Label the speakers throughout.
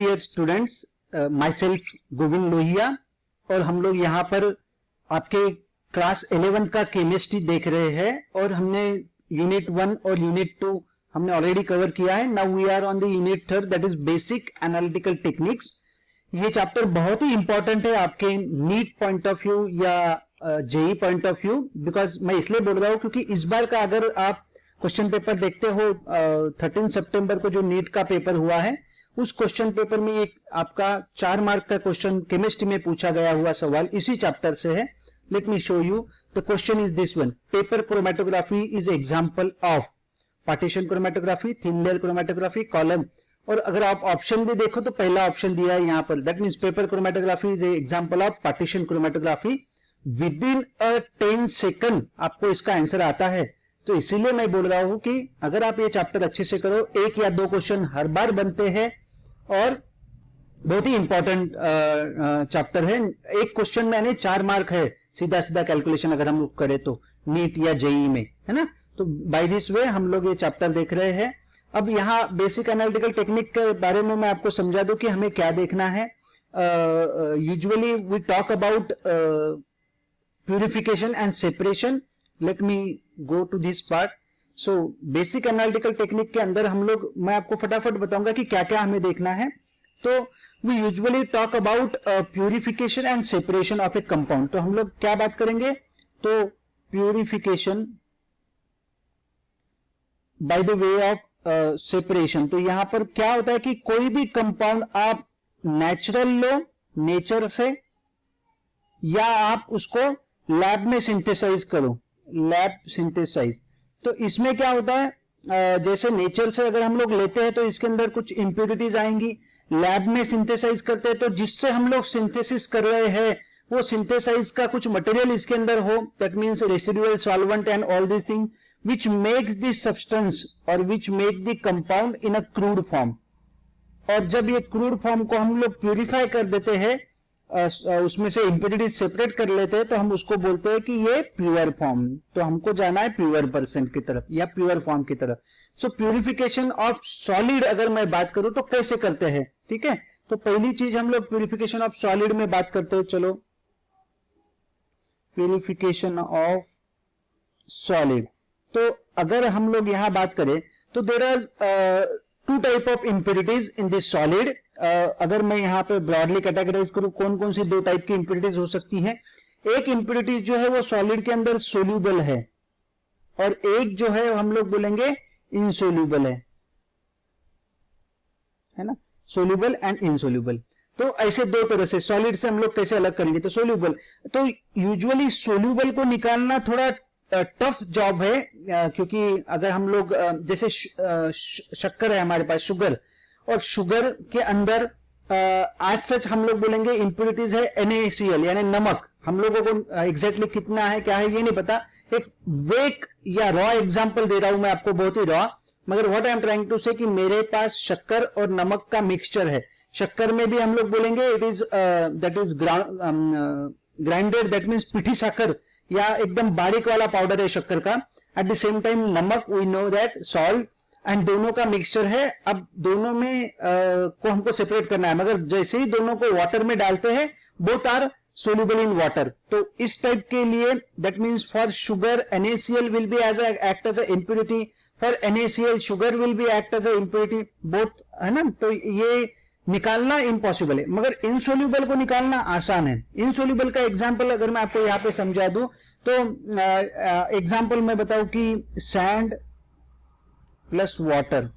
Speaker 1: Dear students, myself Govind Lohia और हम लोग यहाँ पर आपके क्लास 11 का केमिस्ट्री देख रहे हैं और हमने यूनिट 1 और यूनिट 2 हमने ऑलरेडी कवर किया है. Now we are on the unit 3 that is basic analytical techniques. ये चैप्टर बहुत ही इंपॉर्टेंट है आपके नीट पॉइंट ऑफ व्यू या JEE point of view. Because मैं इसलिए बोल रहा हूं क्योंकि इस बार का अगर आप क्वेश्चन पेपर देखते हो 13 सितंबर को जो नीट का पेपर हुआ है उस क्वेश्चन पेपर में एक आपका 4 मार्क का क्वेश्चन केमिस्ट्री में पूछा गया हुआ सवाल इसी चैप्टर से है. Late me show you. The question is this one. Paper chromatography is example of partition chromatography, thin layer chromatography, column. और अगर आप ऑप्शन भी देखो तो पहला ऑप्शन दिया है यहां पर. That means paper chromatography is example of partition chromatography. With in a 10 second आपको इसका आंसर आता है. तो इसीलिए मैं बोल रहा हूं कि अगर आप ये चैप्टर अच्छे से करो, एक या दो क्वेश्चन हर बार बनते हैं और बहुत ही इंपॉर्टेंट चैप्टर है. एक क्वेश्चन में यानी 4 मार्क है सीधा सीधा कैलकुलेशन अगर हम लोग करें तो नीट या जेई में, है ना. तो बाय दिस वे हम लोग ये चैप्टर देख रहे हैं. अब यहाँ बेसिक एनालिटिकल टेक्निक के बारे में मैं आपको समझा दूं कि हमें क्या देखना है. Usually we talk about purification and separation. Let me go to this part. So basic analytical technique के अंदर हम लोग, मैं आपको फटाफट बताऊंगा कि क्या क्या हमें देखना है. तो we usually talk about purification and separation of a compound. तो हम लोग क्या बात करेंगे, तो purification by the way of separation. तो यहां पर क्या होता है कि कोई भी कंपाउंड आप नेचुरल लो नेचर से या आप उसको लैब में सिंथेसाइज करो, लैब सिंथेसाइज. तो इसमें क्या होता है, जैसे नेचर से अगर हम लोग लेते हैं तो इसके अंदर कुछ इंप्यूरिटीज आएंगी. लैब में सिंथेसाइज करते हैं तो जिससे हम लोग सिंथेसिस कर रहे हैं वो सिंथेसाइज का कुछ मटेरियल इसके अंदर हो. That means residual solvent and all this thing which makes the substance or which make the compound in a crude form. और जब ये क्रूड फॉर्म को हम लोग प्यूरिफाई कर देते हैं, उसमें से इंप्यूरिटीज सेपरेट कर लेते हैं, तो हम उसको बोलते हैं कि ये प्योर फॉर्म. तो हमको जाना है प्योर परसेंट की तरफ या प्योर फॉर्म की तरफ. सो प्यूरिफिकेशन ऑफ सॉलिड अगर मैं बात करूं तो कैसे करते हैं, ठीक है. तो पहली चीज हम लोग प्यूरिफिकेशन ऑफ सॉलिड में बात करते हैं. चलो, प्यूरिफिकेशन ऑफ सॉलिड. तो अगर हम लोग यहां बात करें तो there are 2 type of impurities in this solid. अगर मैं यहां पे ब्रॉडली कैटेगराइज करूं कौन कौन सी 2 टाइप की इंप्यूरिटीज हो सकती हैं. एक इंप्यूरिटीज जो है वो सॉलिड के अंदर सोल्यूबल है और एक जो है हम लोग बोलेंगे इनसोल्यूबल है ना. Soluble and insoluble. तो ऐसे 2 तरह से सॉलिड से हम लोग कैसे अलग करेंगे. तो सोल्यूबल, तो यूजुअली सोल्यूबल को निकालना थोड़ा टफ जॉब है, क्योंकि अगर हम लोग जैसे शक्कर है हमारे पास, शुगर, और शुगर के अंदर आज सच हम लोग बोलेंगे इंप्यूरिटीज है NaCl यानी नमक. हम लोगों को एग्जैक्टली कितना है क्या है ये नहीं पता. एक वेक या रॉ एग्जांपल दे रहा हूं मैं आपको, बहुत ही रॉ, मगर what I am trying to say कि मेरे पास शक्कर और नमक का मिक्सचर है. शक्कर में भी हम लोग बोलेंगे it is that is grinded, that means पिठी साकर या एकदम बारीक वाला पाउडर है शक्कर का. एट द सेम टाइम नमक, we know that salt, and दोनों का मिक्सचर है. अब दोनों में को हमको सेपरेट करना है, मगर जैसे ही दोनों को वाटर में डालते हैं both are soluble in water. तो इस टाइप के लिए that means for sugar NaCl will be as act as a impurity, for NaCl sugar will be act as a impurity, both, है ना. तो ये निकालना इम्पॉसिबल है, मगर इनसोल्यूबल को निकालना आसान है. इनसोल्यूबल का एग्जांपल अगर मैं आपको यहां पे समझा दूं तो एग्जांपल मैं बताऊं कि सैंड प्लस वाटर,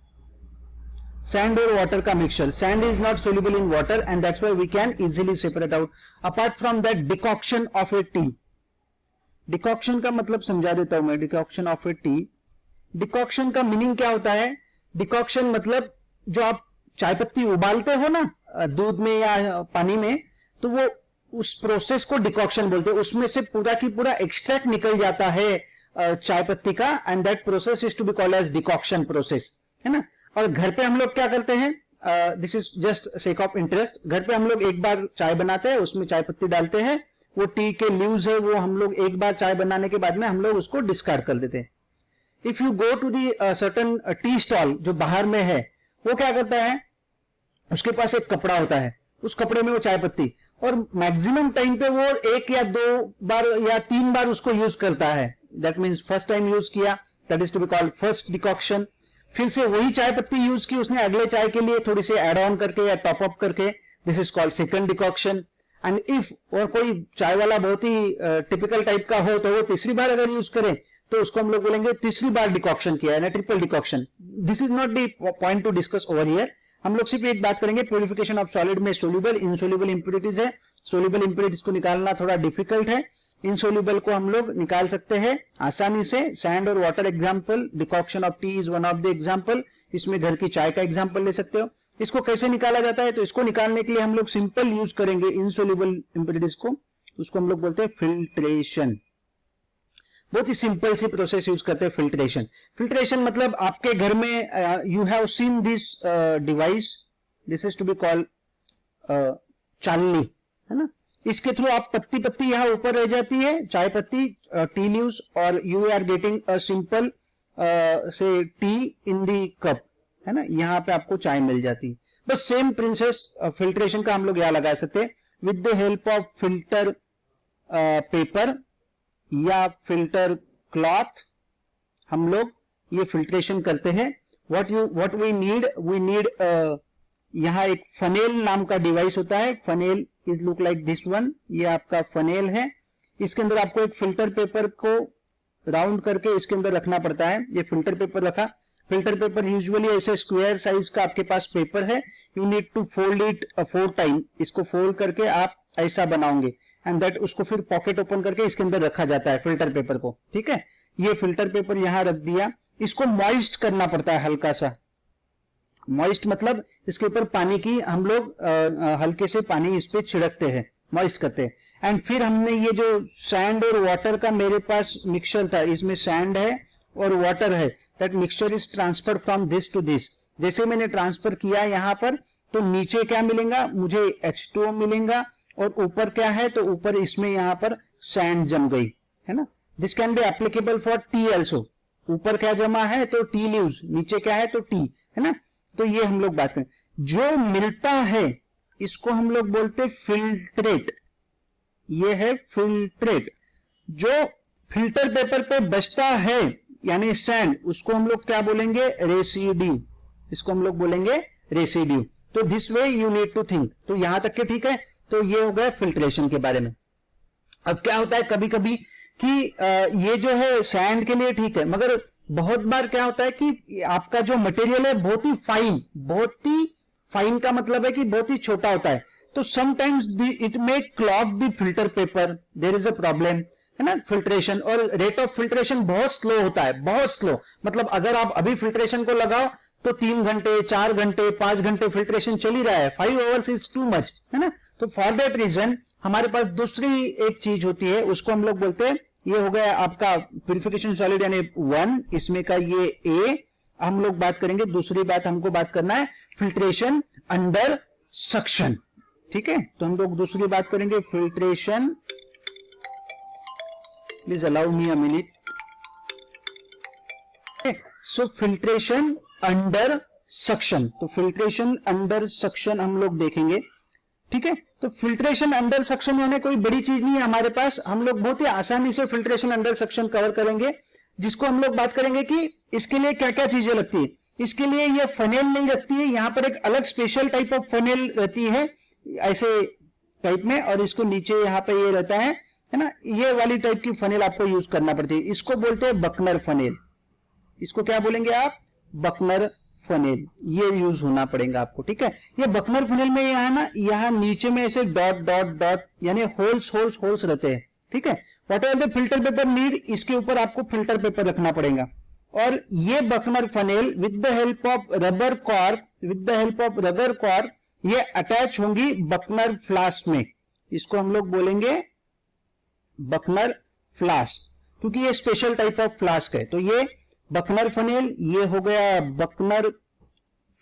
Speaker 1: सैंड और वाटर का mixture. Sand is not soluble in water and that's why we can easily separate out. Apart from that decoction of a tea. Decoction का मतलब समझा देता हूं मैं. Decoction of a tea, decoction का meaning क्या होता है. डिकॉक्शन मतलब जो आप चाय पत्ती उबालते हो ना दूध में या पानी में, तो वो उस प्रोसेस को डिकॉक्शन बोलते हैं. उसमें से पूरा की पूरा एक्सट्रैक्ट निकल जाता है चाय पत्ती का, and that process is to be called as decoction process, है ना. और घर पे हम लोग क्या करते हैं, this is just sake of interest, घर पे हम लोग एक बार चाय बनाते हैं, उसमें चाय पत्ती डालते हैं, वो टी के लीव्स है वो हम लोग एक बार चाय बनाने के बाद में हम लोग उसको डिस्कार्ड कर देते हैं. If you go to the certain tea stall जो बाहर में है, वो क्या करता है, उसके पास एक कपड़ा होता है, उस कपड़े में वो चाय पत्ती, और मैक्सिमम टाइम पे वो 1 या 2 बार या 3 बार उसको यूज करता है। That means first time use किया, that is to be called first decoction. फिर से वही चाय पत्ती यूज की उसने अगले चाय के लिए थोड़ी सी एड ऑन करके या टॉप अप करके, this is called second decoction. And if और कोई चाय वाला बहुत ही टिपिकल टाइप का हो तो वो तीसरी बार अगर यूज करे तो उसको हम लोग बोलेंगे तीसरी बार डिकॉक्शन किया है ना, triple decoction. This is not the point two discuss over here. हम लोग सिर्फ एक बात करेंगे, प्यूरिफिकेशन ऑफ सॉलिड में सोल्यूबल इनसोल्यूबल इंप्योरिटीज है। सोल्यूबल इंप्योरिटीज को निकालना थोड़ा डिफिकल्ट है, इनसोल्यूबल को हम लोग निकाल सकते हैं आसानी से। सैंड और water example, decoction of T is one of the example. इसमें घर की चाय का एग्जांपल ले सकते हो। इसको कैसे निकाला जाता है, तो इसको निकालने के लिए हम लोग सिंपल यूज करेंगे इनसोल्यूबल इंप्योरिटीज को, उसको हम लोग बोलते हैं फिल्ट्रेशन। बहुत ही सिंपल सी प्रोसेस यूज करते हैं फिल्ट्रेशन। फिल्ट्रेशन मतलब आपके घर में you have seen this device, this is to be called chalni, है ना। इसके थ्रू आप पत्ती पत्ती यहाँ ऊपर रह जाती है, चाय पत्ती, टी लीव्स, और you are getting a simple say tea in the cup, है ना। यहाँ पे आपको चाय मिल जाती है। बस सेम प्रिंसेस फिल्ट्रेशन का हम लोग यहाँ लगा सकते हैं with the help of filter paper या फिल्टर क्लॉथ। हम लोग ये फिल्ट्रेशन करते हैं। व्हाट वी नीड यहाँ एक फनेल नाम का डिवाइस होता है। Funnel is look like this one, ये आपका फनेल है। इसके अंदर आपको एक फिल्टर पेपर को राउंड करके इसके अंदर रखना पड़ता है। ये फिल्टर पेपर रखा, फिल्टर पेपर यूजुअली ऐसे स्क्वायर साइज का आपके पास पेपर है, you need to fold it 4 time. इसको फोल्ड करके आप ऐसा बनाओगे एंड दैट उसको फिर पॉकेट ओपन करके इसके अंदर रखा जाता है फिल्टर पेपर को, ठीक है। ये फिल्टर पेपर यहां रख दिया, इसको मॉइस्ट करना पड़ता है हल्का सा। मॉइस्ट मतलब इसके ऊपर पानी की हम लोग हल्के से पानी इस पे छिड़कते हैं, मॉइस्ट करते हैं। एंड फिर हमने ये जो सैंड और वाटर का मेरे पास मिक्सचर था, इसमें सैंड है और वाटर है, that mixture is transfer from this to this. जैसे मैंने ट्रांसफर किया यहां पर, तो नीचे क्या मिलेगा मुझे, H2O मिलेगा, और ऊपर क्या है, तो ऊपर इसमें यहां पर सैंड जम गई, है ना। This can be applicable for T also. ऊपर क्या जमा है, तो टी लीव्स, नीचे क्या है, तो टी, है ना। तो ये हम लोग बात करें, जो मिलता है इसको हम लोग बोलते फिल्ट्रेट। ये है फिल्ट्रेट। जो फिल्टर पेपर पे बचता है यानी सैंड, उसको हम लोग क्या बोलेंगे, रेसिड्यू। इसको हम लोग बोलेंगे रेसिड्यू। तो this way you need to think. तो यहां तक के ठीक है। तो ये हो गया फिल्ट्रेशन के बारे में। अब क्या होता है कभी कभी कि ये जो है सैंड के लिए ठीक है, मगर बहुत बार क्या होता है कि आपका जो मटेरियल है बहुत ही फाइन का मतलब है कि बहुत ही छोटा होता है। तो sometimes it may clog the filter paper, there is a problem, है ना, फिल्ट्रेशन। और रेट ऑफ फिल्ट्रेशन बहुत स्लो होता है, बहुत स्लो। मतलब अगर आप अभी फिल्ट्रेशन को लगाओ तो 3 घंटे 4 घंटे 5 घंटे फिल्ट्रेशन चल ही रहा है, 5 आवर्स इज टू मच, है ना। तो फॉर दैट रीजन हमारे पास दूसरी एक चीज होती है, उसको हम लोग बोलते हैं, ये हो गया आपका प्यूरिफिकेशन सॉलिड यानी 1, इसमें का ये A। हम लोग बात करेंगे, दूसरी बात हमको बात करना है फिल्ट्रेशन अंडर सक्शन, ठीक है। तो हम लोग दूसरी बात करेंगे filtration, please allow me a minute. So filtration under suction, तो फिल्ट्रेशन अंडर सक्शन हम लोग देखेंगे, ठीक है। तो फिल्ट्रेशन अंडर सक्शन यानी कोई बड़ी चीज नहीं है हमारे पास, हम लोग बहुत ही आसानी से फिल्ट्रेशन अंडर सक्शन कवर करेंगे, जिसको हम लोग बात करेंगे कि इसके लिए क्या क्या चीजें लगती है। इसके लिए ये फनेल नहीं रखती है, यहां पर एक अलग स्पेशल टाइप ऑफ फनेल रहती है ऐसे टाइप में, और इसको नीचे यहाँ पे ये रहता है ना, ये वाली टाइप की फनेल आपको यूज करना पड़ती है। इसको बोलते हैं बकनर फनेल। इसको क्या बोलेंगे आप, बकनर फनेल, ये यूज होना पड़ेगा आपको, ठीक है। ये बकनर फनेल में यहां ना, यहां नीचे में ऐसे डॉट डॉट डॉट यानी होल्स रहते हैं, ठीक है। Whatever the filter paper need, इसके ऊपर आपको फिल्टर पेपर रखना पड़ेगा। और ये Buchner funnel with the help of rubber cork ये अटैच होंगी बकनर फ्लास्क में। इसको हम लोग बोलेंगे बकनर फ्लास्क, क्योंकि ये स्पेशल टाइप ऑफ फ्लास्क है। तो ये बकनर फनेल, ये हो गया बकनर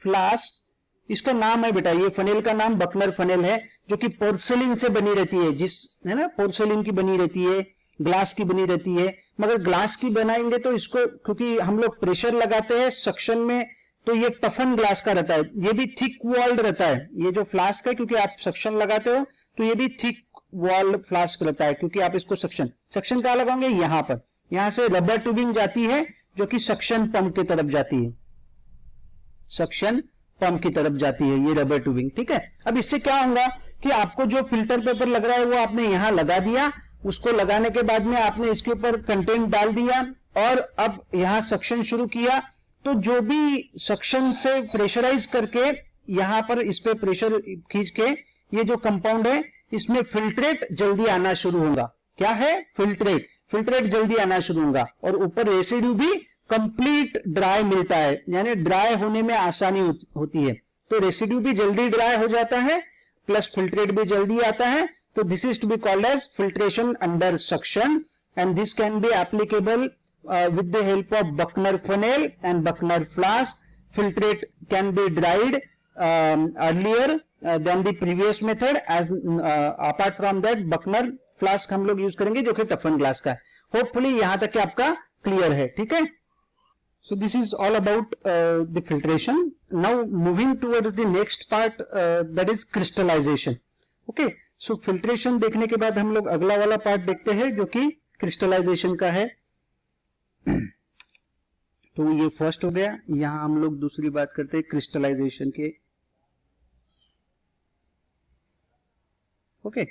Speaker 1: फ्लास्क। इसका नाम है बेटा, ये फनेल का नाम बकनर फनेल है, जो कि पोर्सेलिन से बनी रहती है, जिस है ना, पोर्सेलिन की बनी रहती है, ग्लास की बनी रहती है। मगर ग्लास की बनाएंगे तो इसको, क्योंकि हम लोग प्रेशर लगाते हैं सक्शन में, तो ये टफन ग्लास का रहता है, ये भी थिक वॉल्ड रहता है। ये जो फ्लास्क है, क्योंकि आप सक्शन लगाते हो तो ये भी थिक वॉल्ड फ्लास्क रहता है, क्योंकि आप इसको सक्शन कहाँ लगाओगे, यहां पर। यहां से रबर ट्यूबिंग जाती है जो कि सक्शन पंप की तरफ जाती है, सक्शन पंप की तरफ जाती है ये रबर ट्यूबिंग, ठीक है। अब इससे क्या होगा कि आपको जो फिल्टर पेपर लग रहा है वो आपने यहां लगा दिया, उसको लगाने के बाद में आपने इसके ऊपर कंटेंट डाल दिया और अब यहां सक्शन शुरू किया, तो जो भी सक्शन से प्रेशराइज करके यहां पर इस पे प्रेशर खींच के ये जो कंपाउंड है इसमें फिल्ट्रेट जल्दी आना शुरू होगा। क्या है, फिल्ट्रेट जल्दी आना शुरू होगा। और ऊपर रेसिड्यू भी कंप्लीट ड्राई मिलता है, यानी ड्राई होने में आसानी होती है। तो रेसिड्यू भी जल्दी ड्राई हो जाता है प्लस फिल्ट्रेट भी जल्दी आता है। तो this is to be called as filtration under suction and this can be applicable with the help of Buckner funnel and Buckner flask. Filtrate can be dried earlier than the previous method. As apart from that, Buckner flask हम लोग use करेंगे जो कि टफन glass का है। Hopefully यहां तक कि आपका क्लियर है, ठीक है। So this is all about the filtration. Now moving towards the next part, that is crystallization. Okay, so filtration देखने के बाद हम लोग अगला वाला पार्ट देखते हैं जो कि crystallization का है। तो ये फर्स्ट हो गया। यहां हम लोग दूसरी बात करते हैं क्रिस्टलाइजेशन के। Okay,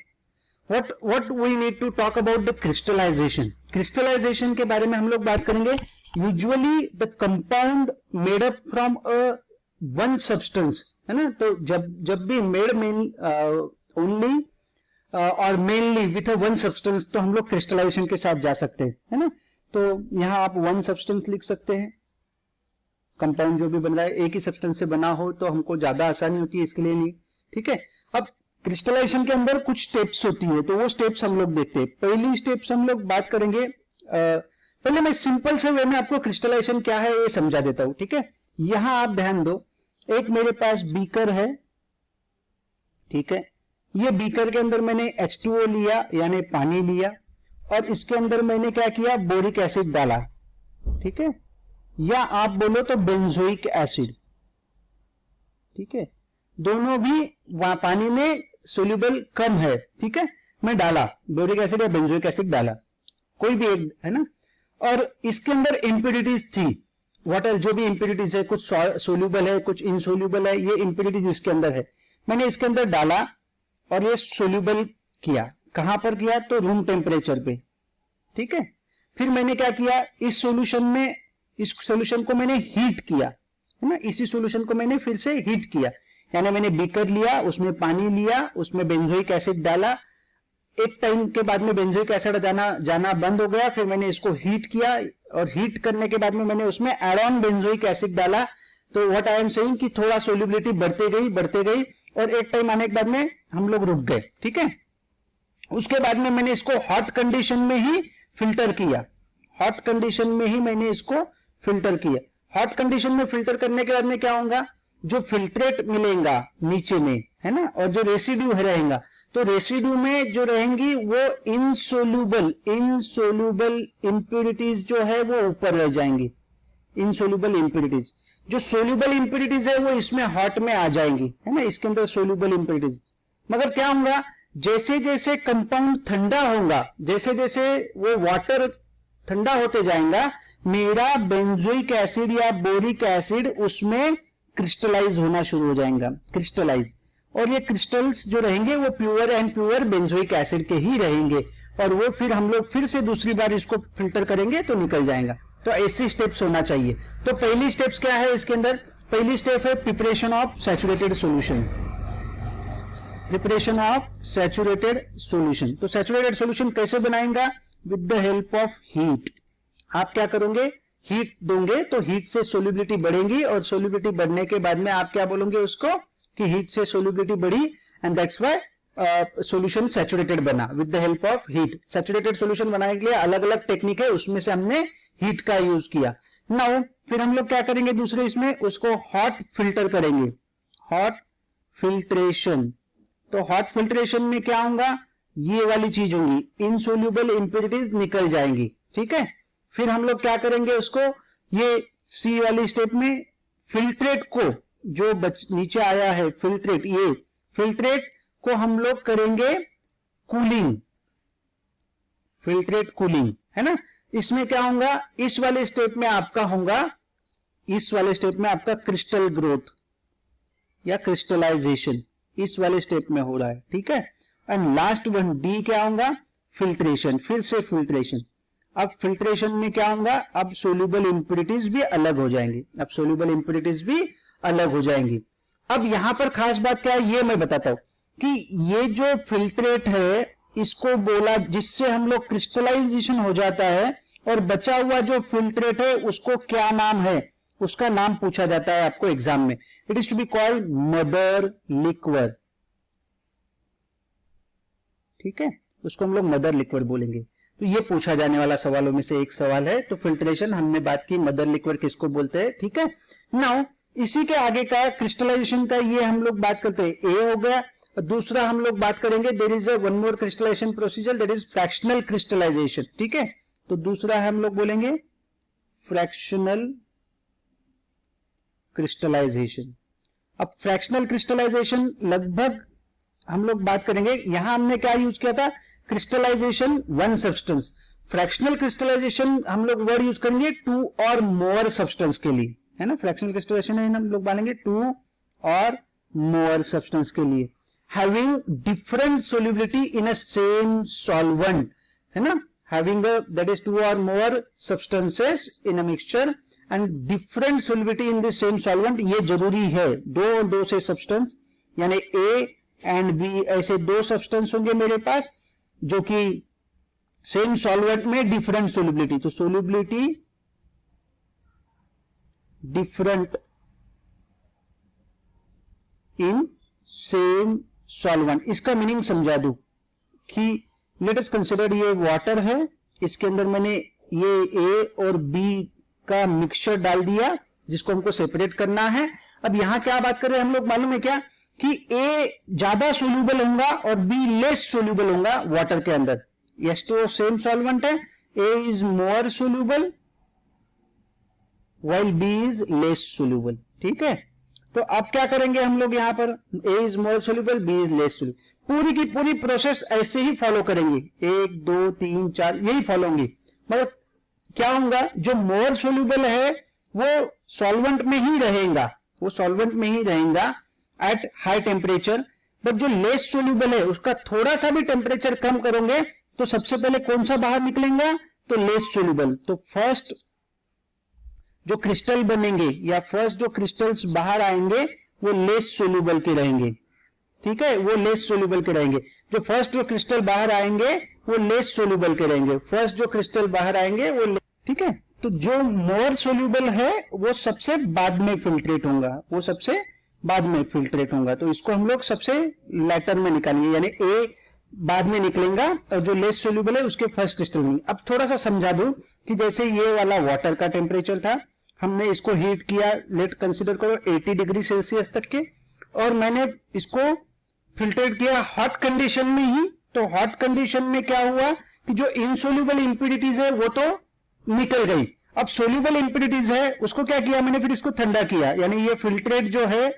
Speaker 1: what we need to talk about the crystallization. Crystallization के बारे में हम लोग बात करेंगे। Usually the compound made up from a one substance, है ना। तो जब भी मेड ओनली और mainly with a one substance, तो हम लोग क्रिस्टलाइजेशन के साथ जा सकते हैं, है ना। तो यहां आप वन सब्सटेंस लिख सकते हैं। कंपाउंड जो भी बन रहा है एक ही सब्सटेंस से बना हो तो हमको ज्यादा आसानी होती है, इसके लिए नहीं, ठीक है। अब क्रिस्टलाइजेशन के अंदर कुछ स्टेप्स होती है, तो वो स्टेप्स हम लोग देखते हैं। पहली स्टेप्स हम लोग बात करेंगे, पहले मैं सिंपल से वे में आपको क्रिस्टलाइजेशन क्या है ये समझा देता हूं, ठीक है। यहां आप ध्यान दो, एक मेरे पास बीकर है, ठीक है। ये बीकर के अंदर मैंने H2O लिया यानी पानी लिया और इसके अंदर मैंने क्या किया, बोरिक एसिड डाला, ठीक है, या आप बोलो तो बेंजोइक एसिड, ठीक है। दोनों भी पानी में सोल्यूबल कम है, ठीक है, मैं डाला बोरिक एसिड या बेंजोइक एसिड डाला, कोई भी एक, है ना। और इसके अंदर इंप्योरिटीज थी, वाटर जो भी इंप्योरिटीज है, कुछ सोल्यूबल है कुछ इनसोल्यूबल है, ये इंप्योरिटीज इसके अंदर है। मैंने इसके अंदर डाला और ये सोल्यूबल किया। कहां पर किया, तो रूम टेम्परेचर पे, ठीक है। फिर मैंने क्या किया, इस सॉल्यूशन को मैंने हीट किया, है ना। इसी सॉल्यूशन को मैंने फिर से हीट किया, यानी मैंने बीकर लिया, उसमें पानी लिया, उसमें बेंजोइक एसिड डाला। एक टाइम के बाद में बेंजोइक एसिड जाना बंद हो गया, फिर मैंने इसको हीट किया और हीट करने के बाद में मैंने उसमें एड ऑन बेंजोइक एसिड डाला। तो व्हाट आई एम सेइंग कि थोड़ा सोल्यूबिलिटी बढ़ते गई और एक टाइम आने के बाद में हम लोग रुक गए, ठीक है। उसके बाद में मैंने इसको हॉट कंडीशन में ही फिल्टर किया, हॉट कंडीशन में ही मैंने इसको फिल्टर किया। हॉट कंडीशन में फिल्टर करने के बाद में क्या होगा, जो फिल्ट्रेट मिलेगा नीचे में, है ना, और जो रेसिड्यू रहेगा, तो रेसिड्यू में जो रहेंगी वो इनसोल्यूबल इंप्योरिटीज जो है वो ऊपर रह जाएंगी। इनसोल्यूबल इंप्योरिटीज, जो सोल्यूबल इंप्योरिटीज है वो इसमें हॉट में आ जाएंगी, है ना, इसके अंदर सोल्यूबल इंप्योरिटीज। मगर क्या होगा, जैसे जैसे कंपाउंड ठंडा होगा, जैसे जैसे वो वाटर ठंडा होते जाएगा, मेरा बेंजोइक एसिड या बोरिक एसिड उसमें क्रिस्टलाइज होना शुरू हो जाएगा, क्रिस्टलाइज। और ये क्रिस्टल्स जो रहेंगे वो pure and pure benzoic acid के ही रहेंगे और वो फिर हम लोग फिर से दूसरी बार इसको फिल्टर करेंगे तो निकल जाएगा। तो ऐसी स्टेप्स होना चाहिए। तो पहली स्टेप्स क्या है इसके अंदर, पहली स्टेप है preparation of saturated solution, preparation of saturated solution. तो सैचुरेटेड सॉल्यूशन कैसे बनाएगा, with the help of heat. आप क्या करोगे, हीट दोगे तो हीट से सोल्यूबिलिटी बढ़ेगी और सोल्यूबिलिटी बढ़ने के बाद में आप क्या बोलोगे उसको कि हीट से सोल्यूबिलिटी बढ़ी and that's why solution saturated बना with the help of heat. Saturated solution बनाने के लिए अलग अलग टेक्निक है, उसमें से हमने हीट का यूज किया। नाउ फिर हम लोग क्या करेंगे दूसरे इसमें, उसको हॉट फिल्टर करेंगे, हॉट फिल्ट्रेशन। तो हॉट फिल्ट्रेशन में क्या होगा, ये वाली चीज होगी, इनसोल्यूबल इंप्योरिटीज निकल जाएंगी, ठीक है। फिर हम लोग क्या करेंगे उसको, ये सी वाली स्टेप में फिल्ट्रेट को, जो नीचे आया है फिल्ट्रेट, ये फिल्ट्रेट को हम लोग करेंगे कूलिंग, फिल्ट्रेट कूलिंग, है ना। इसमें क्या होगा, इस वाले स्टेप में आपका होगा, इस वाले स्टेप में आपका क्रिस्टल ग्रोथ या क्रिस्टलाइजेशन इस वाले स्टेप में हो रहा है, ठीक है। एंड लास्ट वन डी क्या होगा, फिल्ट्रेशन, फिर से फिल्ट्रेशन। अब फिल्ट्रेशन में क्या होगा, अब सोल्यूबल इंप्योरिटीज भी अलग हो जाएंगी, अब सोल्यूबल इंप्योरिटीज भी अलग हो जाएंगी। अब यहां पर खास बात क्या है ये मैं बताता हूं कि ये जो फिल्ट्रेट है इसको बोला, जिससे हम लोग क्रिस्टलाइजेशन हो जाता है, और बचा हुआ जो फिल्ट्रेट है उसको क्या नाम है, उसका नाम पूछा जाता है आपको एग्जाम में। It is to be called mother liquor, ठीक है, उसको हम लोग मदर लिक्वर बोलेंगे। तो ये पूछा जाने वाला सवालों में से एक सवाल है। तो फिल्ट्रेशन हमने बात की, मदर लिक्वर किसको बोलते हैं, ठीक है। नाउ इसी के आगे का क्रिस्टलाइजेशन का ये हम लोग बात करते हैं, ए हो गया। दूसरा हम लोग बात करेंगे, there is one more crystallization procedure, that is fractional crystallization, ठीक है। तो दूसरा है हम लोग बोलेंगे फ्रैक्शनल क्रिस्टलाइजेशन। अब फ्रैक्शनल क्रिस्टलाइजेशन लगभग हम लोग बात करेंगे, यहां हमने क्या यूज किया था, crystallization one substance. Fractional crystallization हम लोग वर्ड यूज करेंगे टू और मोर सब्सटेंस के लिए, है ना। फ्रैक्शनल क्रिस्टलाइजेशन हम लोग बोलेंगे टू और मोर सब्सटेंस के लिए, हैविंग डिफरेंट सोल्युबिलिटी इन अ सेम सॉल्वेंट, है ना, हैविंग दैट इज टू और मोर substances in a mixture and different solubility in the same solvent. ये जरूरी है, दो और दो से सब्सटेंस यानी ए एंड बी, ऐसे दो सब्सटेंस होंगे मेरे पास जो कि सेम सॉल्वेंट में डिफरेंट सोल्युबिलिटी, तो solubility different in same solvent. इसका मीनिंग समझा दूं कि लेट अस कंसीडर ये वाटर है, इसके अंदर मैंने ये ए और बी का मिक्सचर डाल दिया जिसको हमको सेपरेट करना है। अब यहां क्या बात कर रहे हैं हम लोग, मालूम है क्या, कि ए ज्यादा सोल्यूबल होगा और बी लेस सोल्यूबल होगा वाटर के अंदर। यस, तो सेम सॉल्वेंट है, A is more soluble while B is less soluble, ठीक है। तो अब क्या करेंगे हम लोग यहां पर, A is more soluble, B is less soluble, पूरी की पूरी प्रोसेस ऐसे ही फॉलो करेंगे, 1 2 3 4 यही फॉलो होंगी। मतलब क्या होगा, जो मोर सोल्यूबल है वो सॉल्वेंट में ही रहेगा, वो सॉल्वेंट में ही रहेगा एट हाई टेम्परेचर, बट जो लेस सोल्यूबल है उसका थोड़ा सा भी टेम्परेचर कम करोगे तो सबसे पहले कौन सा बाहर निकलेगा, तो लेस सोल्यूबल। तो फर्स्ट जो क्रिस्टल बनेंगे या फर्स्ट जो क्रिस्टल्स बाहर आएंगे वो लेस सोल्यूबल के रहेंगे, ठीक है, वो लेस सोल्यूबल के रहेंगे। जो फर्स्ट जो क्रिस्टल बाहर आएंगे वो लेस सोल्यूबल के रहेंगे, फर्स्ट जो क्रिस्टल बाहर आएंगे वो, ठीक है। तो जो मोर सोल्यूबल है वो सबसे बाद में फिल्ट्रेट होगा, वो सबसे बाद में फिल्ट्रेट होगा। तो इसको हम लोग सबसे लेटर में निकालेंगे, यानी ए बाद में निकलेगा और जो लेस सोल्यूबल है उसके फर्स्ट क्रिस्टल में। अब थोड़ा सा समझा दूं कि जैसे ये वाला वाटर का टेम्परेचर था, हमने इसको हीट किया, लेट कंसीडर करो 80 डिग्री सेल्सियस तक के, और मैंने इसको फिल्ट्रेट किया हॉट कंडीशन में ही। तो हॉट कंडीशन में क्या हुआ कि जो इनसोल्यूबल इंप्योरिटीज है वो तो निकल गई, अब सोल्यूबल इंप्योरिटीज है उसको क्या किया मैंने, फिर इसको ठंडा किया, यानी ये फिल्ट्रेट जो है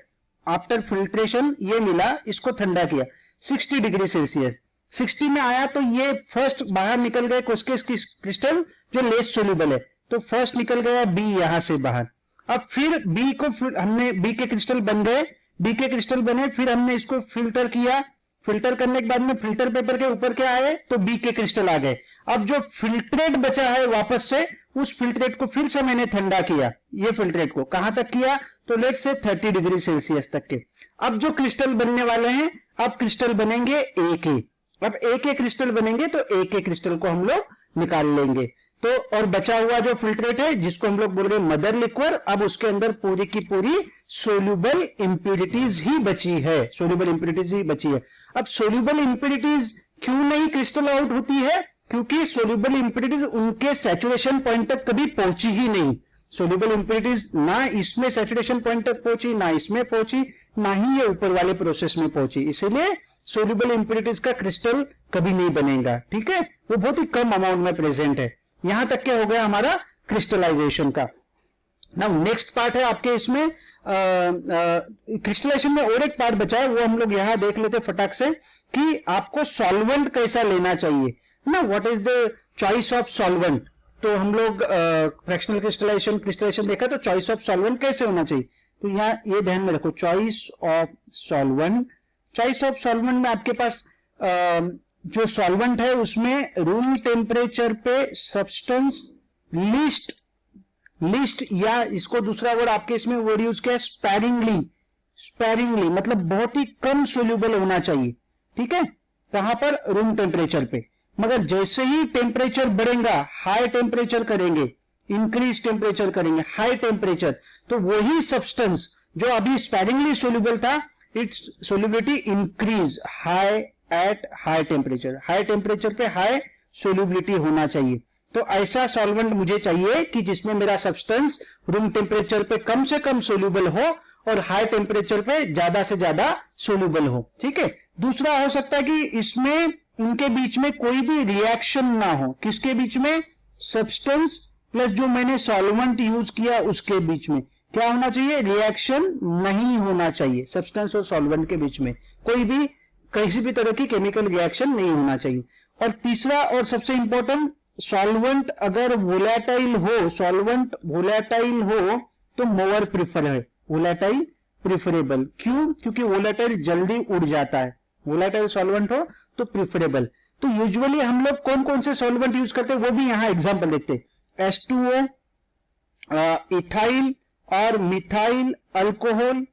Speaker 1: आफ्टर फिल्ट्रेशन ये मिला, इसको ठंडा किया 60 डिग्री सेल्सियस। 60 में आया तो ये फर्स्ट बाहर निकल गए किसके क्रिस्टल जो लेस सोल्यूबल है, तो फर्स्ट निकल गया बी यहां से बाहर। अब फिर बी को हमने, बी के क्रिस्टल बन गए, बी के क्रिस्टल बने, फिर हमने इसको फिल्टर किया, फिल्टर करने के बाद में फिल्टर पेपर के ऊपर क्या आए, तो बी के क्रिस्टल आ गए। अब जो फिल्ट्रेट बचा है वापस से, उस फिल्ट्रेट को फिर से मैंने ठंडा किया, ये फिल्ट्रेट को कहां तक किया, तो लेट से 30 डिग्री सेल्सियस तक के। अब जो क्रिस्टल बनने वाले हैं, अब क्रिस्टल बनेंगे ए के, अब ए के क्रिस्टल बनेंगे तो ए के क्रिस्टल को हम लोग निकाल लेंगे। तो और बचा हुआ जो फिल्ट्रेट है जिसको हम लोग बोल रहे हैं मदर लिक्वर, अब उसके अंदर पूरी की पूरी सोल्यूबल इंप्योरिटीज ही बची है, सोल्यूबल इंप्योरिटीज ही बची है। अब सोल्यूबल इंप्योरिटीज क्यों नहीं क्रिस्टल आउट होती है, क्योंकि सोल्यूबल इंप्योरिटीज उनके सैचुरेशन पॉइंट तक कभी पहुंची ही नहीं। सोल्यूबल इंप्योरिटीज ना इसमें सैचुरेशन पॉइंट तक पहुंची, ना इसमें पहुंची, ना ही ये ऊपर वाले प्रोसेस में पहुंची, इसीलिए सोल्यूबल इंप्योरिटीज का क्रिस्टल कभी नहीं बनेगा, ठीक है, वो बहुत ही कम अमाउंट में प्रेजेंट है। यहां तक क्या हो गया हमारा क्रिस्टलाइजेशन का। नाउ नेक्स्ट पार्ट है आपके इसमें क्रिस्टलाइजेशन में और एक पार्ट बचा है, वो हम लोग यहां देख लेते फटाक से कि आपको सॉल्वेंट कैसा लेना चाहिए ना, what is the choice of solvent. तो हम लोग फ्रैक्शनल क्रिस्टलाइजेशन देखा, तो चॉइस ऑफ सॉल्वेंट कैसे होना चाहिए, तो यहाँ ये ध्यान में रखो, choice of solvent. Choice of solvent में आपके पास जो सॉल्वेंट है उसमें रूम टेम्परेचर पे सब्सटेंस लिस्ट या इसको दूसरा वर्ड आपके इसमें वर्ड यूज किया स्पैरिंगली, मतलब बहुत ही कम सोल्यूबल होना चाहिए, ठीक है, कहां पर, रूम टेम्परेचर पे। मगर जैसे ही टेम्परेचर बढ़ेगा, हाई टेम्परेचर करेंगे, इंक्रीज टेम्परेचर करेंगे, हाई टेम्परेचर, तो वही सब्सटेंस जो अभी स्पैरिंगली सोल्यूबल था, it's solubility increase high at high temperature पे हाई सोल्यूबिलिटी होना चाहिए। तो ऐसा सॉल्वेंट मुझे चाहिए कि जिसमें मेरा सब्सटेंस रूम टेम्परेचर पे कम से कम सोल्यूबल हो और हाई टेम्परेचर पे ज्यादा से ज्यादा सोल्यूबल हो, ठीक है। दूसरा हो सकता है कि इसमें उनके बीच में कोई भी रिएक्शन ना हो, किसके बीच में, सब्सटेंस प्लस जो मैंने सॉल्वेंट यूज किया उसके बीच में क्या होना चाहिए, रिएक्शन नहीं होना चाहिए, सब्सटेंस और सॉल्वेंट के बीच में कोई भी किसी भी तरह की केमिकल रिएक्शन नहीं होना चाहिए। और तीसरा और सबसे इंपॉर्टेंट, सॉल्वेंट अगर वोलेटाइल हो तो मोर प्रिफर है, वोलेटाइल प्रिफरेबल। क्यों, क्योंकि वोलेटाइल जल्दी उड़ जाता है, वोलेटाइल सॉल्वेंट हो तो प्रिफरेबल। तो यूजुअली हम लोग कौन कौन से सॉल्वेंट यूज करते हैं वो भी यहां एग्जांपल देखते हैं, H2O, इथाइल और मिथाइल अल्कोहल,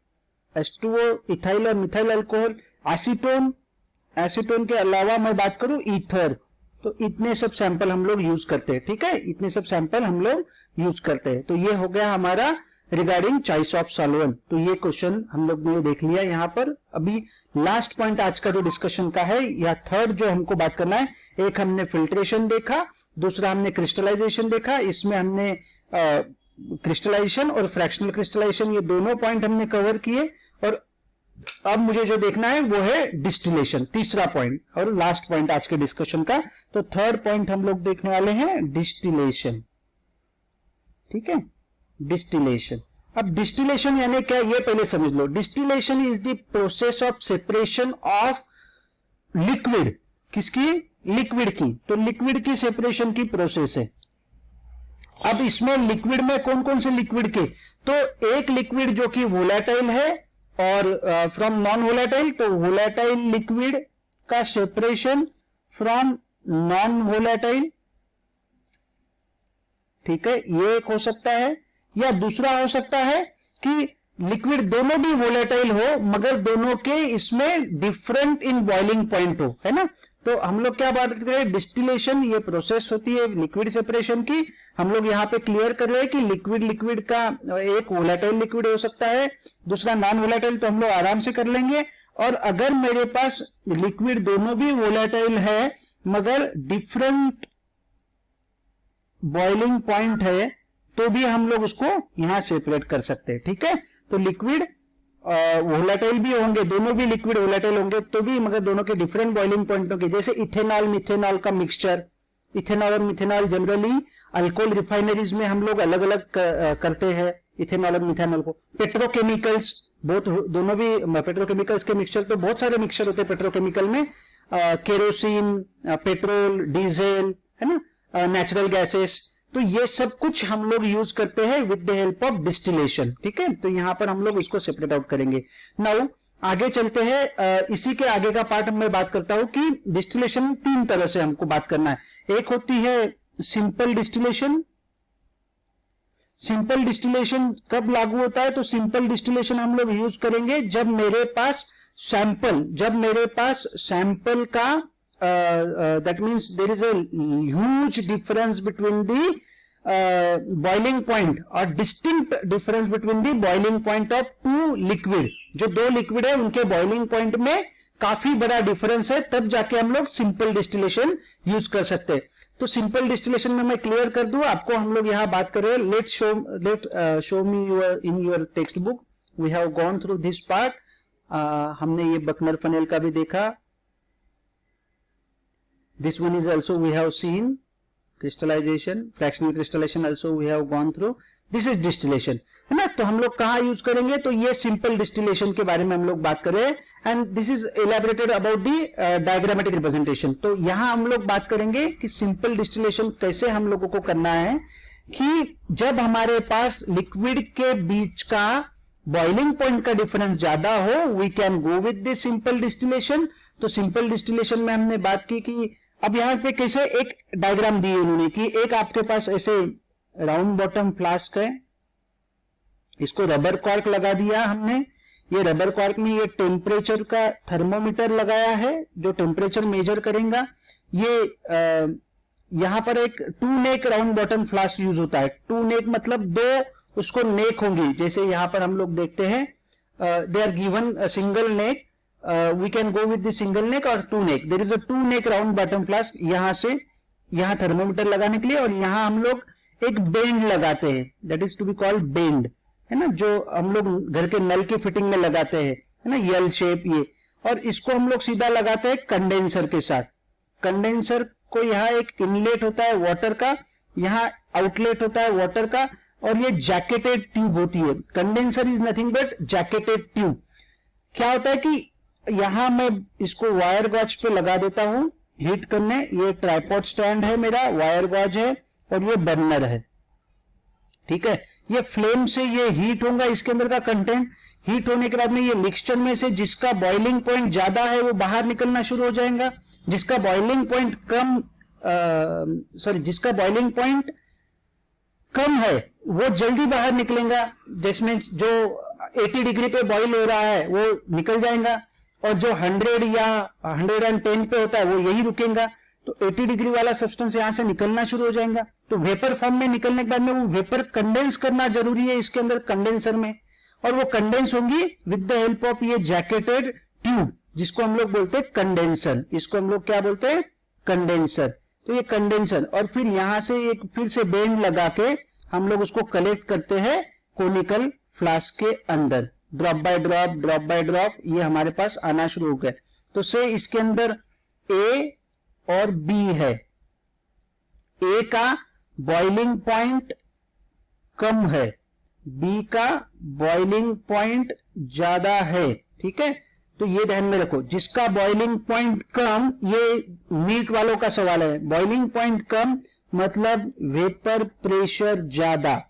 Speaker 1: H2O, इथाइल और मिथाइल अल्कोहल, एसीटोन के अलावा मैं बात करूं ईथर, तो इतने सब सैंपल हम लोग यूज करते हैं, ठीक है, इतने सब सैंपल हम लोग यूज करते हैं। तो ये हो गया हमारा रिगार्डिंग चॉइस ऑफ सॉल्वेंट। तो ये क्वेश्चन हम लोग ने देख लिया यहां पर। अभी लास्ट पॉइंट आज का जो डिस्कशन का है, या थर्ड जो हमको बात करना है, एक हमने फिल्ट्रेशन देखा, दूसरा हमने क्रिस्टलाइजेशन देखा। इसमें हमने क्रिस्टलाइजेशन और फ्रैक्शनल क्रिस्टलाइजेशन, ये दोनों पॉइंट हमने कवर किए। और अब मुझे जो देखना है वो है डिस्टिलेशन, तीसरा पॉइंट और लास्ट पॉइंट आज के डिस्कशन का। तो थर्ड पॉइंट हम लोग देखने वाले हैं डिस्टिलेशन, ठीक है, डिस्टिलेशन। अब डिस्टिलेशन यानी क्या, ये पहले समझ लो। Distillation is the process of separation of liquid, किसकी, लिक्विड की, तो लिक्विड की सेपरेशन की प्रोसेस है। अब इसमें लिक्विड में कौन कौन से लिक्विड के, तो एक लिक्विड जो कि वोलेटाइल है और फ्रॉम नॉन वोलेटाइल, तो वोलेटाइल लिक्विड का सेपरेशन फ्रॉम नॉन वोलेटाइल, ठीक है, ये एक हो सकता है। या दूसरा हो सकता है कि लिक्विड दोनों भी वोलेटाइल हो मगर दोनों के इसमें डिफरेंट इन बॉइलिंग पॉइंट हो, है ना। तो हम लोग क्या बात करते हैं, डिस्टिलेशन, ये प्रोसेस होती है लिक्विड सेपरेशन की। हम लोग यहाँ पे क्लियर कर रहे हैं कि लिक्विड का एक वोलेटाइल लिक्विड हो सकता है, दूसरा नॉन वोलेटाइल, तो हम लोग आराम से कर लेंगे। और अगर मेरे पास लिक्विड दोनों भी वोलेटाइल है मगर डिफरेंट बॉइलिंग पॉइंट है, तो भी हम लोग उसको यहां सेपरेट कर सकते हैं, ठीक है। तो लिक्विड वोलेटाइल भी होंगे, दोनों भी लिक्विड वोलेटाइल होंगे तो भी, मगर दोनों के डिफरेंट बॉइलिंग पॉइंटों के, जैसे इथेनॉल मिथेनॉल का मिक्सचर, इथेनॉल और मिथेनॉल जनरली अल्कोहल रिफाइनरीज में हम लोग अलग अलग करते हैं इथेनॉल और मिथेनॉल को। पेट्रोकेमिकल्स, दोनों भी पेट्रोकेमिकल्स के मिक्सचर, तो बहुत सारे मिक्सचर होते हैं पेट्रोकेमिकल में, केरोसिन, पेट्रोल, डीजल, है ना, नेचुरल गैसेस, तो ये सब कुछ हम लोग यूज करते हैं with the help of distillation, ठीक है। तो यहां पर हम लोग इसको सेपरेट आउट करेंगे। नाउ आगे चलते हैं, इसी के आगे का पार्ट मैं बात करता हूं कि डिस्टिलेशन तीन तरह से हमको बात करना है। एक होती है सिंपल डिस्टिलेशन। सिंपल डिस्टिलेशन कब लागू होता है, तो सिंपल डिस्टिलेशन हम लोग यूज करेंगे जब मेरे पास सैंपल का that means there is a huge difference between the boiling point or distinct difference between the boiling point of two liquid, जो दो लिक्विड है उनके बॉइलिंग पॉइंट में काफी बड़ा डिफरेंस है, तब जाके हम लोग सिंपल डिस्टिलेशन यूज कर सकते हैं। तो सिंपल डिस्टिलेशन में मैं क्लियर कर दूं आपको, हम लोग यहां बात कर रहे हैं, let show me in your text book, we have gone through this part. हमने ये बकनर फनेल का भी देखा, this one is also we have seen crystallization, fractional crystallization also we have gone through, this is distillation, है ना। तो हम लोग कहाँ यूज करेंगे, तो ये सिंपल डिस्टिलेशन के बारे में हम लोग बात कर रहे हैं, and this is elaborated about the diagrammatic representation. तो यहां हम लोग बात करेंगे कि सिंपल डिस्टिलेशन कैसे हम लोगों को करना है, कि जब हमारे पास लिक्विड के बीच का बॉइलिंग पॉइंट का डिफरेंस ज्यादा हो, we can go with this simple distillation. तो सिंपल डिस्टिलेशन में हमने बात की कि अब यहां पे कैसे एक डायग्राम दी उन्होंने कि एक आपके पास ऐसे राउंड बॉटम फ्लास्क है, इसको रबर कॉर्क लगा दिया हमने। ये रबर कॉर्क में ये टेम्परेचर का थर्मोमीटर लगाया है जो टेम्परेचर मेजर करेगा। ये यहां पर एक 2 neck round bottom flask use होता है। 2 नेक मतलब 2 उसको नेक होंगी, जैसे यहां पर हम लोग देखते हैं they are given single neck, we can go with the single neck और 2 neck. There is a 2 neck round bottom flask, यहां से यहां थर्मोमीटर लगाने के लिए, और यहां हम लोग एक बेंड लगाते हैं, that is to be called bend, है ना, जो हम लोग घर के नल की फिटिंग में लगाते हैं, है ना, यल शेप ये। और इसको हम लोग सीधा लगाते हैं कंडेंसर के साथ। कंडेंसर को यहाँ एक इनलेट होता है वाटर का, यहाँ आउटलेट होता है वाटर का, और ये जैकेटेड ट्यूब होती है। Condenser is nothing but jacketed tube. क्या होता है कि यहां मैं इसको वायर गॉज पे लगा देता हूं हीट करने। ये ट्राइपॉड स्टैंड है मेरा, वायर गॉज है, और ये बर्नर है, ठीक है। ये फ्लेम से ये हीट होगा, इसके अंदर का कंटेंट हीट होने के बाद में ये मिक्सचर में से जिसका बॉइलिंग पॉइंट ज्यादा है वो बाहर निकलना शुरू हो जाएगा, जिसका बॉइलिंग पॉइंट जिसका बॉइलिंग पॉइंट कम है वो जल्दी बाहर निकलेगा, जिसमें जो 80 डिग्री पे बॉइल हो रहा है वो निकल जाएगा, और जो 100 या 110 पे होता है वो यही रुकेगा। तो 80 डिग्री वाला सब्सटेंस यहां से निकलना शुरू हो जाएगा। तो वेपर फॉर्म में निकलने के बाद में वो वेपर कंडेंस करना जरूरी है इसके अंदर कंडेंसर में, और वो कंडेंस होंगी विद द हेल्प ऑफ ये जैकेटेड ट्यूब, जिसको हम लोग बोलते हैं कंडेंसर। इसको हम लोग क्या बोलते हैं, कंडेंसर। तो ये कंडेंसर, और फिर यहां से एक फिर से बेंड लगा के हम लोग उसको कलेक्ट करते हैं कोनिकल फ्लास्क के अंदर, ड्रॉप बाय ड्रॉप ये हमारे पास आना शुरू हो गया। तो से इसके अंदर ए और बी है। ए का बॉइलिंग पॉइंट कम है, बी का बॉइलिंग पॉइंट ज्यादा है, ठीक है। तो ये ध्यान में रखो, जिसका बॉइलिंग पॉइंट कम, ये मीट वालों का सवाल है, बॉइलिंग पॉइंट कम मतलब वेपर प्रेशर ज्यादा।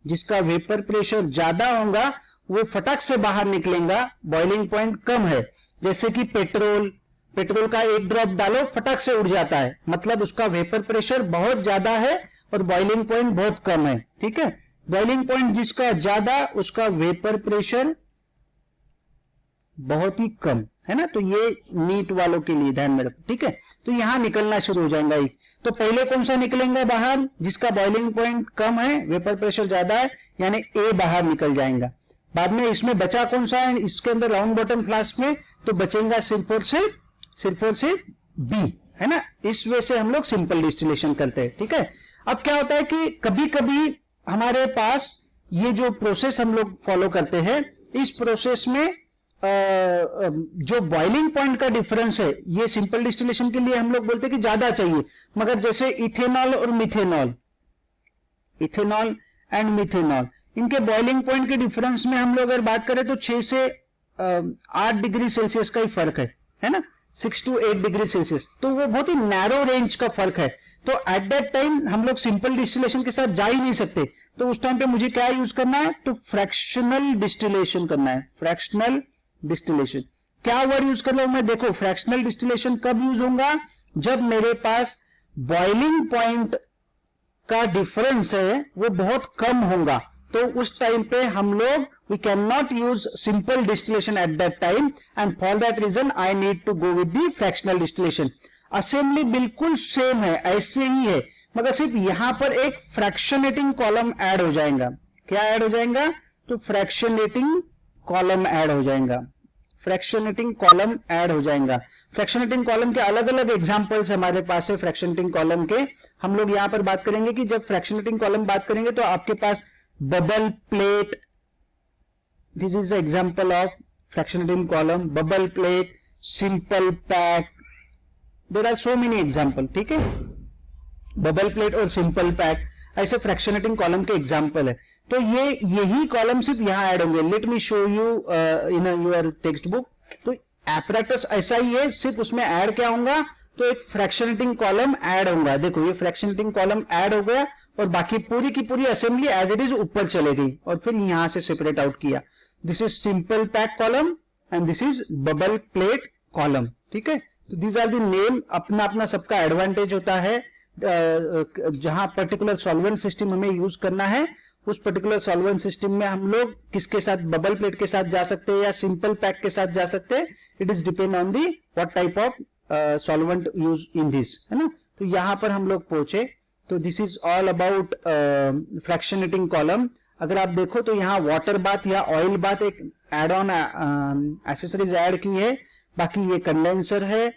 Speaker 1: जिसका वेपर प्रेशर ज्यादा होगा वो फटक से बाहर निकलेगा, बॉइलिंग पॉइंट कम है। जैसे कि पेट्रोल का एक ड्रॉप डालो फटक से उड़ जाता है, मतलब उसका वेपर प्रेशर बहुत ज्यादा है और बॉइलिंग पॉइंट बहुत कम है, ठीक है। बॉइलिंग पॉइंट जिसका ज्यादा उसका वेपर प्रेशर बहुत ही कम, है ना। तो ये नीट वालों के लिए ध्यान में रखो, ठीक है। तो यहां निकलना शुरू हो जाएगा एक। तो पहले कौन सा निकलेगा बाहर, जिसका बॉइलिंग पॉइंट कम है, वेपर प्रेशर ज्यादा है, यानी ए बाहर निकल जाएगा। बाद में इसमें बचा कौन सा है, इसके अंदर राउंड बॉटम फ्लास्क में तो बचेगा सिर्फ और सिर्फ बी, है ना। इस वे से हम लोग सिंपल डिस्टिलेशन करते हैं, ठीक है। अब क्या होता है कि कभी कभी हमारे पास ये जो प्रोसेस हम लोग फॉलो करते हैं, इस प्रोसेस में जो बॉइलिंग पॉइंट का डिफरेंस है, ये सिंपल डिस्टिलेशन के लिए हम लोग बोलते हैं कि ज्यादा चाहिए। मगर जैसे इथेनॉल और मिथेनॉल, इथेनॉल एंड मिथेनॉल, इनके बॉइलिंग पॉइंट के डिफरेंस में हम लोग अगर बात करें तो 6 से 8 डिग्री सेल्सियस का ही फर्क है ना, 6 to 8 डिग्री सेल्सियस। तो वो बहुत ही नैरो रेंज का फर्क है। तो एट दैट टाइम हम लोग सिंपल डिस्टिलेशन के साथ जा ही नहीं सकते। तो उस टाइम पे मुझे क्या यूज करना है, तो फ्रैक्शनल डिस्टिलेशन करना है। फ्रैक्शनल डिस्टिलेशन क्या वर्ड यूज कर रहा हूं मैं, देखो फ्रैक्शनल डिस्टिलेशन कब यूज होगा, जब मेरे पास बॉइलिंग पॉइंट का डिफरेंस है वो बहुत कम होगा। तो उस टाइम पे हम लोग we can not use simple distillation at that time, and for that reason I need to go with the fractional distillation. Assembly बिल्कुल सेम है, ऐसे ही है, मगर सिर्फ यहां पर एक फ्रैक्शनेटिंग कॉलम ऐड हो जाएगा। क्या ऐड हो जाएगा, तो फ्रैक्शनेटिंग कॉलम ऐड हो जाएगा। फ्रैक्शनेटिंग कॉलम ऐड हो जाएगा। फ्रैक्शनेटिंग कॉलम के अलग अलग एग्जांपल्स हमारे पास है फ्रैक्शनेटिंग कॉलम के। हम लोग यहां पर बात करेंगे कि जब फ्रैक्शनेटिंग कॉलम बात करेंगे तो आपके पास bubble plate, this is the example of fractionating column, bubble plate, simple pack, there are so many example, ठीक है। बबल प्लेट और सिंपल पैक ऐसे फ्रैक्शनेटिंग कॉलम के एग्जांपल है। तो ये यही कॉलम सिर्फ यहां ऐड होंगे। Let me show you in your text book. तो एपरेटस ऐसा ही है, सिर्फ उसमें ऐड क्या होगा, तो एक फ्रैक्शनेटिंग कॉलम ऐड होगा। देखो ये फ्रैक्शनेटिंग कॉलम ऐड हो गया और बाकी पूरी की पूरी असेंबली एज इट इज ऊपर चले गई और फिर यहां से सेपरेट आउट किया। This is simple pack column and this is bubble plate column. ठीक है, तो दीज आर द नेम। अपना अपना सबका एडवांटेज होता है। जहां पर्टिकुलर सॉल्वेंट सिस्टम हमें यूज करना है, उस पर्टिकुलर सॉल्वेंट सिस्टम में हम लोग किसके साथ, बबल प्लेट के साथ जा सकते हैं या सिंपल पैक के साथ जा सकते हैं। It is depend on the what type of solvent use in this, है ना। तो यहां पर हम लोग पहुंचे। तो this is all about fractionating column. अगर आप देखो तो यहाँ वाटर बाथ या ऑयल बाथ एक एड ऑन एसेसरीज ऐड की है। बाकी ये कंडेंसर है,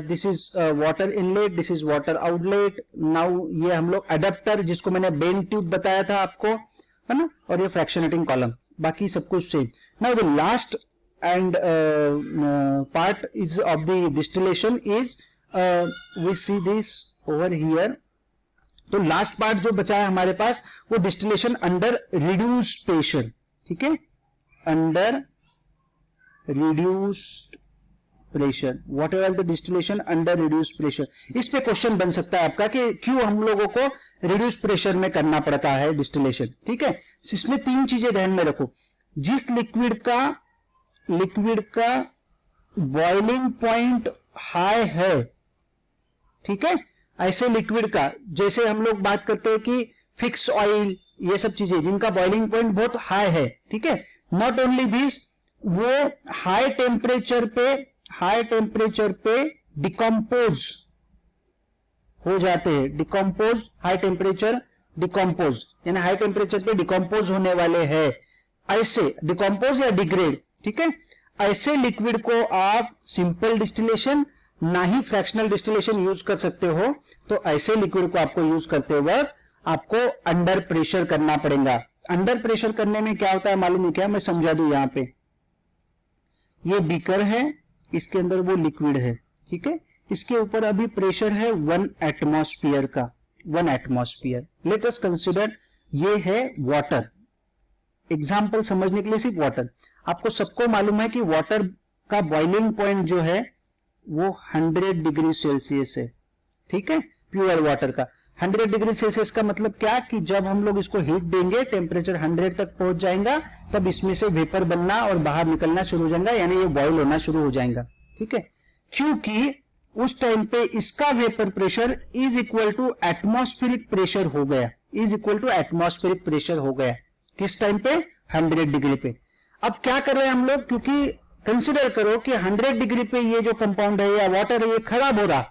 Speaker 1: this is water inlet, this is water outlet. Now ये हम लोग अडेप्टर, जिसको मैंने बेन ट्यूब बताया था आपको, है ना, और ये फ्रैक्शनेटिंग कॉलम, बाकी सब कुछ same. Now the last and part is of the distillation is we see this over here। तो लास्ट पार्ट जो बचा है हमारे पास वो डिस्टिलेशन अंडर रिड्यूस प्रेशर। ठीक है, under reduced pressure, what ever the distillation under reduce pressure. इस पे क्वेश्चन बन सकता है आपका कि क्यों हम लोगों को रिड्यूस प्रेशर में करना पड़ता है डिस्टिलेशन। ठीक है, इसमें तीन चीजें ध्यान में रखो। जिस लिक्विड का बॉइलिंग पॉइंट हाई है, ठीक है, ऐसे लिक्विड का, जैसे हम लोग बात करते हैं कि फिक्स ऑयल, ये सब चीजें जिनका बॉइलिंग पॉइंट बहुत हाई है, ठीक है, नॉट ओनली दिस, वो हाई टेम्परेचर पे डिकम्पोज हो जाते हैं। डिकम्पोज, हाई टेम्परेचर डिकम्पोज, यानी हाई टेम्परेचर पे डिकम्पोज होने वाले हैं। ऐसे डिकम्पोज या डिग्रेड, ठीक है, ऐसे लिक्विड को आप सिंपल डिस्टिलेशन ना ही फ्रैक्शनल डिस्टिलेशन यूज कर सकते हो। तो ऐसे लिक्विड को आपको यूज करते वक्त आपको अंडर प्रेशर करना पड़ेगा। अंडर प्रेशर करने में क्या होता है मालूम है क्या, मैं समझा दूं। यहां पे ये बीकर है, इसके अंदर वो लिक्विड है, ठीक है, इसके ऊपर अभी प्रेशर है 1 एटमॉस्फेयर का, 1 एटमॉस्फेयर। लेट अस कंसीडर ये है वाटर। एग्जाम्पल समझने के लिए सिर्फ वाटर। आपको सबको मालूम है कि वाटर का बॉइलिंग पॉइंट जो है वो 100 डिग्री सेल्सियस है, ठीक है, प्योर वाटर का। 100 डिग्री सेल्सियस का मतलब क्या कि जब हम लोग इसको हीट देंगे, टेम्परेचर 100 तक पहुंच जाएगा, तब इसमें से वेपर बनना और बाहर निकलना शुरू हो जाएगा, यानी ये बॉइल होना शुरू हो जाएगा। ठीक है, क्योंकि उस टाइम पे इसका vapour pressure is equal to atmospheric pressure हो गया, is equal to atmospheric pressure हो गया। किस टाइम पे, 100 डिग्री पे। अब क्या कर रहे हैं हम लोग, क्योंकि कंसिडर करो कि 100 डिग्री पे ये जो कंपाउंड है या वाटर है ये खराब हो रहा,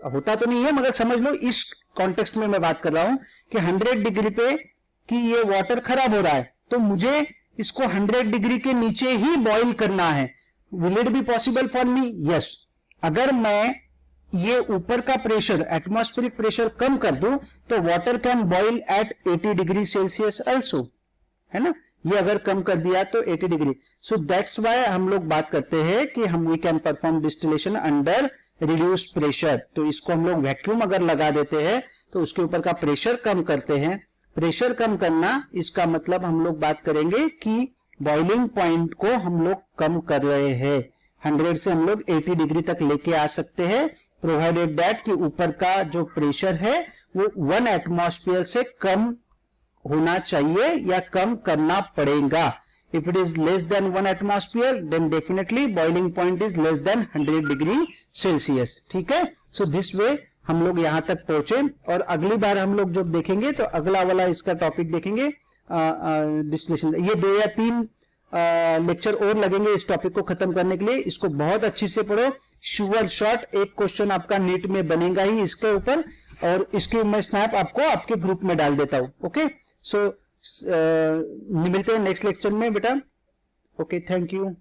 Speaker 1: होता तो नहीं है मगर समझ लो इस कॉन्टेक्स्ट में मैं बात कर रहा हूं कि 100 डिग्री पे कि ये वाटर खराब हो रहा है, तो मुझे इसको 100 डिग्री के नीचे ही बॉईल करना है। Will it be possible for me? Yes. अगर मैं ये ऊपर का प्रेशर, एटमॉस्फेरिक प्रेशर कम कर दूं तो water can boil at 80 degree Celsius also, है ना। ये अगर कम कर दिया तो 80 डिग्री। सो दैट्स वाई हम लोग बात करते हैं कि हम we can perform distillation under reduce pressure. तो इसको हम लोग वैक्यूम अगर लगा देते हैं तो उसके ऊपर का प्रेशर कम करते हैं। प्रेशर कम करना, इसका मतलब हम लोग बात करेंगे कि बॉइलिंग पॉइंट को हम लोग कम कर रहे हैं। 100 से हम लोग 80 डिग्री तक लेके आ सकते हैं, प्रोवाइडेड दैट कि ऊपर का जो प्रेशर है वो 1 एटमॉस्फेयर से कम होना चाहिए या कम करना पड़ेगा। If it is less than 1 atmosphere, then definitely boiling point is less than 100 degree Celsius. ठीक है, so this way हम लोग यहां तक पहुंचे और अगली बार हम लोग जब देखेंगे तो अगला वाला इसका टॉपिक देखेंगे डिस्टिलेशन। ये 2 या 3 लेक्चर और लगेंगे इस टॉपिक को खत्म करने के लिए। इसको बहुत अच्छी से पढ़ो, श्योर शॉर्ट एक क्वेश्चन आपका नीट में बनेगा ही इसके ऊपर, और इसकी मैं स्नैप आपको आपके ग्रुप में डाल देता हूं। ओके, सो मिलते हैं नेक्स्ट लेक्चर में बेटा। Okay, thank you.